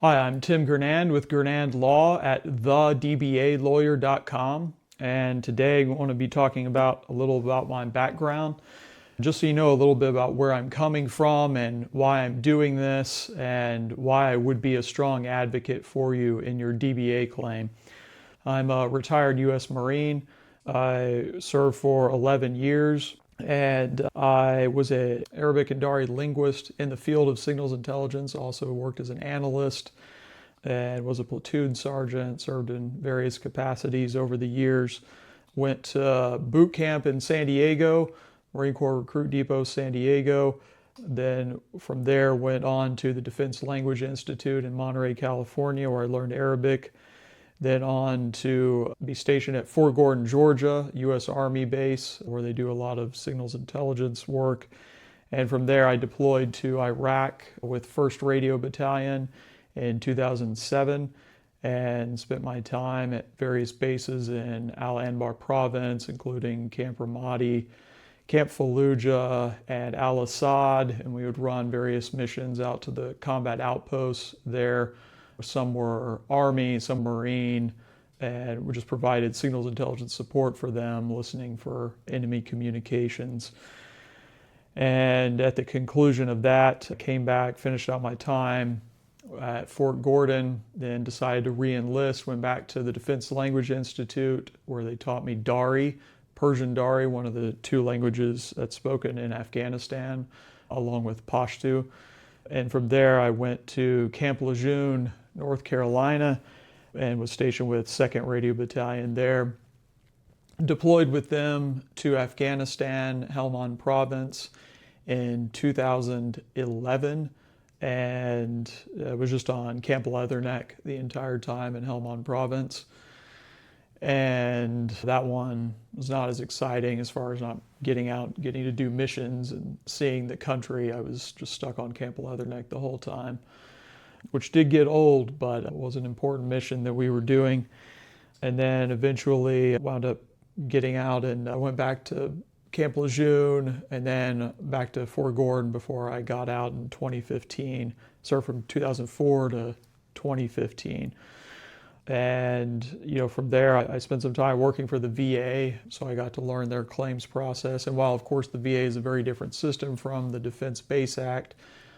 Hi, I'm Tim Gernand with Gernand Law at thedbalawyer.com, and today I want to be talking about a little about my background, just so you know a little bit about where I'm coming from and why I'm doing this and why I would be a strong advocate for you in your DBA claim. I'm a retired U.S. Marine. I served for 11 years. And I was an Arabic and Dari linguist in the field of signals intelligence, also worked as an analyst and was a platoon sergeant, served in various capacities over the years. Went to boot camp in San Diego, Marine Corps Recruit Depot, San Diego. Then from there went on to the Defense Language Institute in Monterey, California, where I learned Arabic. Then on to be stationed at Fort Gordon, Georgia, U.S. Army base, where they do a lot of signals intelligence work. And from there, I deployed to Iraq with 1st Radio Battalion in 2007 and spent my time at various bases in Al Anbar province, including Camp Ramadi, Camp Fallujah, and Al Assad. And we would run various missions out to the combat outposts there. Some were Army, some Marine, and we just provided signals intelligence support for them, listening for enemy communications. And at the conclusion of that, I came back, finished out my time at Fort Gordon, then decided to re-enlist, went back to the Defense Language Institute, where they taught me Dari, Persian Dari, one of the two languages that's spoken in Afghanistan, along with Pashto. And from there, I went to Camp Lejeune, North Carolina, and was stationed with 2nd Radio Battalion there. Deployed with them to Afghanistan, Helmand Province in 2011, and was just on Camp Leatherneck the entire time in Helmand Province. And that one was not as exciting as far as not getting out, getting to do missions and seeing the country. I was just stuck on Camp Leatherneck the whole time, which did get old, but it was an important mission that we were doing. And then eventually I wound up getting out, and I went back to Camp Lejeune and then back to Fort Gordon before I got out in 2015. Served from 2004 to 2015. And, from there, I spent some time working for the VA, so I got to learn their claims process. And while, of course, the VA is a very different system from the Defense Base Act,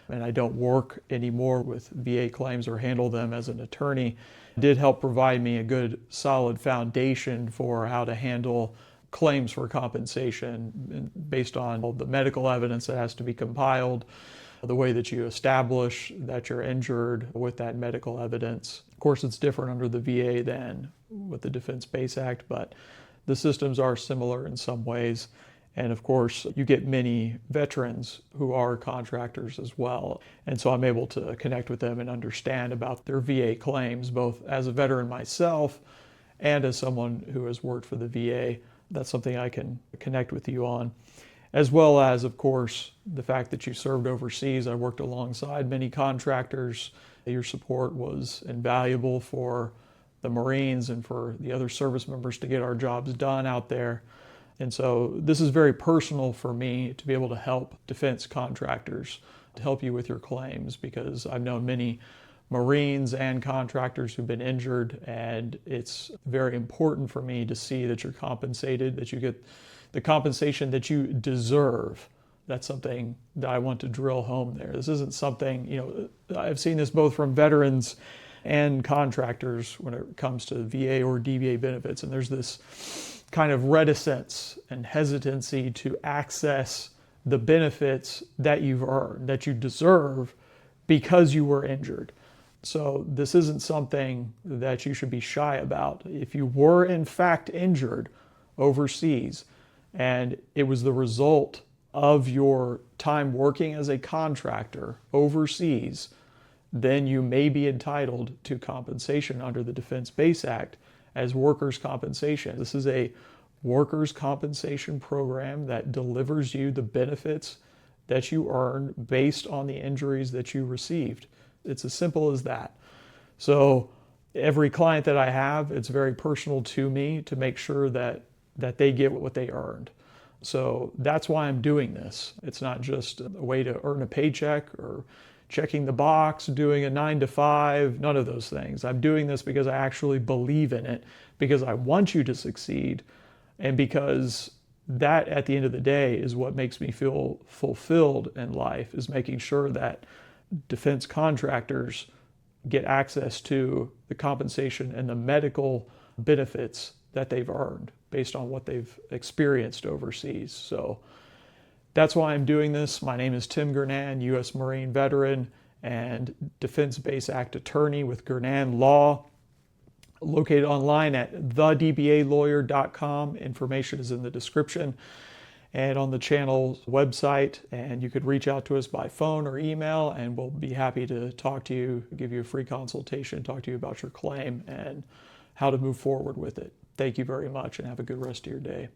and I don't work anymore with VA claims or handle them as an attorney, it did help provide me a good, solid foundation for how to handle claims for compensation based on the medical evidence that has to be compiled, the way that you establish that you're injured with that medical evidence. Of course, it's different under the VA than with the Defense Base Act, but the systems are similar in some ways. And of course, you get many veterans who are contractors as well. And so I'm able to connect with them and understand about their VA claims, both as a veteran myself and as someone who has worked for the VA. That's something I can connect with you on. As well as, of course, the fact that you served overseas. I worked alongside many contractors. Your support was invaluable for the Marines and for the other service members to get our jobs done out there. And so this is very personal for me to be able to help defense contractors, to help you with your claims, because I've known many Marines and contractors who've been injured, and it's very important for me to see that you're compensated, that you get the compensation that you deserve. That's something that I want to drill home there. This isn't something, I've seen this both from veterans and contractors when it comes to VA or DBA benefits, and there's this kind of reticence and hesitancy to access the benefits that you've earned, that you deserve because you were injured. So this isn't something that you should be shy about. If you were in fact injured overseas and it was the result of your time working as a contractor overseas, then you may be entitled to compensation under the Defense Base Act as workers' compensation. This is a workers' compensation program that delivers you the benefits that you earn based on the injuries that you received. It's as simple as that. So every client that I have, it's very personal to me to make sure that they get what they earned. So that's why I'm doing this. It's not just a way to earn a paycheck or checking the box, doing a 9 to 5, none of those things. I'm doing this because I actually believe in it, because I want you to succeed, and because that, at the end of the day, is what makes me feel fulfilled in life, is making sure that defense contractors get access to the compensation and the medical benefits that they've earned based on what they've experienced overseas. So that's why I'm doing this. My name is Tim Gernand, U.S. Marine veteran and Defense Base Act attorney with Gernand Law, located online at thedbalawyer.com. Information is in the description and on the channel's website, and you could reach out to us by phone or email, and we'll be happy to talk to you, give you a free consultation, talk to you about your claim and how to move forward with it. Thank you very much, and have a good rest of your day.